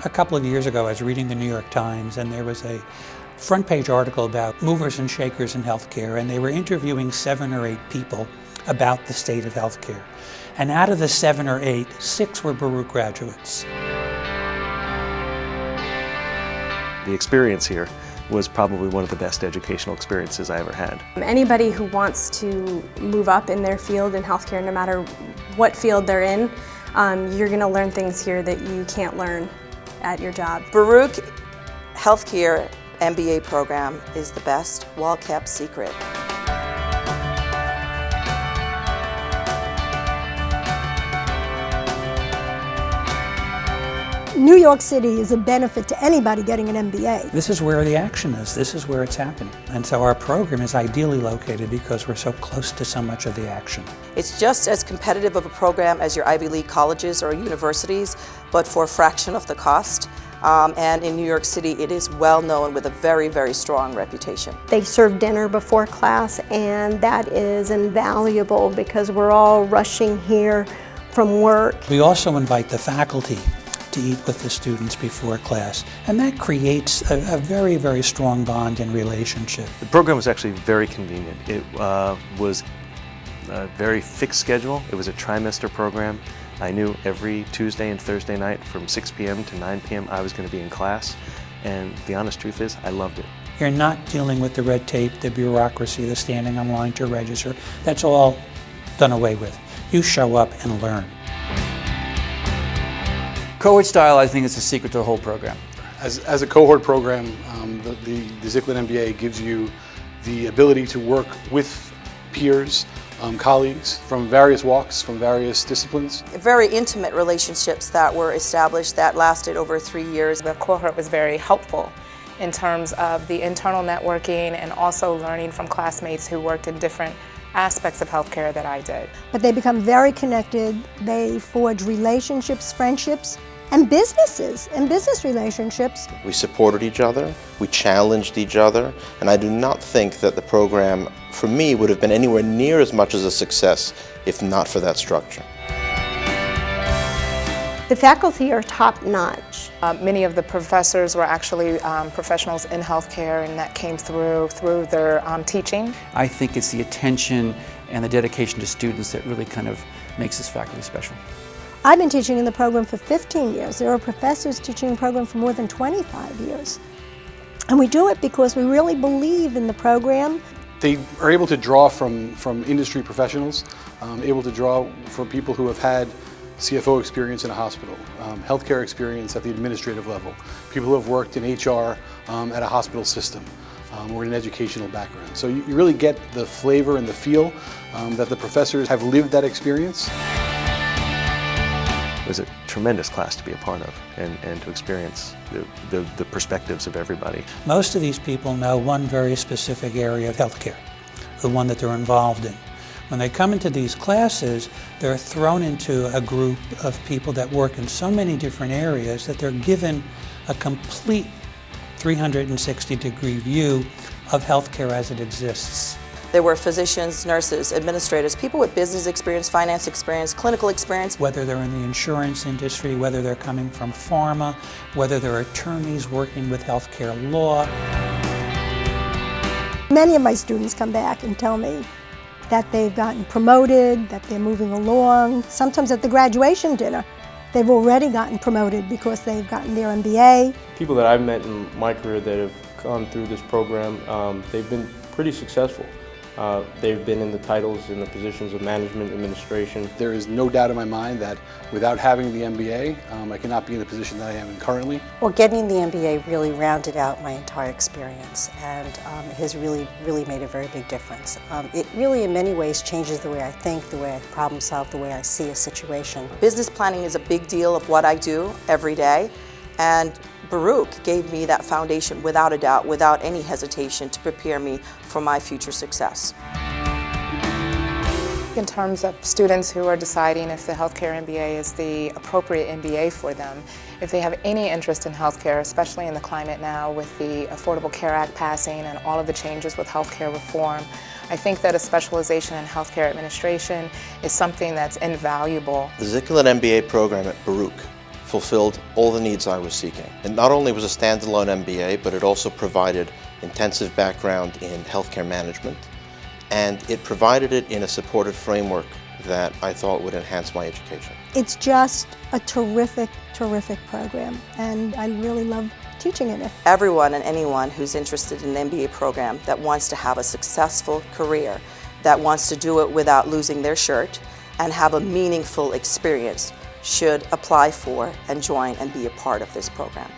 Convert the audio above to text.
A couple of years ago, I was reading the New York Times, and there was a front page article about movers and shakers in healthcare, and they were interviewing 7 or 8 people about the state of healthcare. And out of the 7 or 8, 6 were Baruch graduates. The experience here was probably one of the best educational experiences I ever had. Anybody who wants to move up in their field in healthcare, no matter what field they're in, you're going to learn things here that you can't learn at your job. Baruch Healthcare MBA program is the best, well-kept secret. New York City is a benefit to anybody getting an MBA. This is where the action is. This is where it's happening. And so our program is ideally located because we're so close to so much of the action. It's just as competitive of a program as your Ivy League colleges or universities, but for a fraction of the cost. And in New York City, it is well known with a very, very strong reputation. They serve dinner before class, and that is invaluable because we're all rushing here from work. We also invite the faculty to eat with the students before class, and that creates a very, very strong bond and relationship. The program was actually very convenient. It was a very fixed schedule. It was a trimester program. I knew every Tuesday and Thursday night from 6 p.m. to 9 p.m. I was going to be in class, and the honest truth is I loved it. You're not dealing with the red tape, the bureaucracy, the standing on line to register. That's all done away with. You show up and learn. Cohort style, I think, is the secret to the whole program. As a cohort program, the Zicklin MBA gives you the ability to work with peers, colleagues from various walks, from various disciplines. Very intimate relationships that were established that lasted over 3 years. The cohort was very helpful in terms of the internal networking and also learning from classmates who worked in different aspects of healthcare that I did. But they become very connected. They forge relationships, friendships, and businesses and business relationships. We supported each other, we challenged each other, and I do not think that the program, for me, would have been anywhere near as much as a success if not for that structure. The faculty are top-notch. Many of the professors were actually professionals in healthcare, and that came through their teaching. I think it's the attention and the dedication to students that really kind of makes this faculty special. I've been teaching in the program for 15 years. There are professors teaching the program for more than 25 years. And we do it because we really believe in the program. They are able to draw from industry professionals, able to draw from people who have had CFO experience in a hospital, healthcare experience at the administrative level, people who have worked in HR at a hospital system, or in an educational background. So you really get the flavor and the feel that the professors have lived that experience. It was a tremendous class to be a part of and to experience the perspectives of everybody. Most of these people know one very specific area of healthcare, the one that they're involved in. When they come into these classes, they're thrown into a group of people that work in so many different areas that they're given a complete 360-degree view of healthcare as it exists. There were physicians, nurses, administrators, people with business experience, finance experience, clinical experience. Whether they're in the insurance industry, whether they're coming from pharma, whether they're attorneys working with healthcare law. Many of my students come back and tell me that they've gotten promoted, that they're moving along. Sometimes at the graduation dinner, they've already gotten promoted because they've gotten their MBA. People that I've met in my career that have gone through this program, they've been pretty successful. They've been in the titles and the positions of management, administration. There is no doubt in my mind that without having the MBA, I cannot be in the position that I am in currently. Well, getting the MBA really rounded out my entire experience, and it has really made a very big difference. It really, in many ways, changes the way I think, the way I problem solve, the way I see a situation. Business planning is a big deal of what I do every day, and Baruch gave me that foundation without a doubt, without any hesitation, to prepare me for my future success. In terms of students who are deciding if the healthcare MBA is the appropriate MBA for them, if they have any interest in healthcare, especially in the climate now with the Affordable Care Act passing and all of the changes with healthcare reform, I think that a specialization in healthcare administration is something that's invaluable. The Zicklin MBA program at Baruch fulfilled all the needs I was seeking. It not only was a standalone MBA, but it also provided intensive background in healthcare management, and it provided it in a supportive framework that I thought would enhance my education. It's just a terrific, terrific program, and I really love teaching in it. Everyone and anyone who's interested in an MBA program that wants to have a successful career, that wants to do it without losing their shirt, and have a meaningful experience should apply for and join and be a part of this program.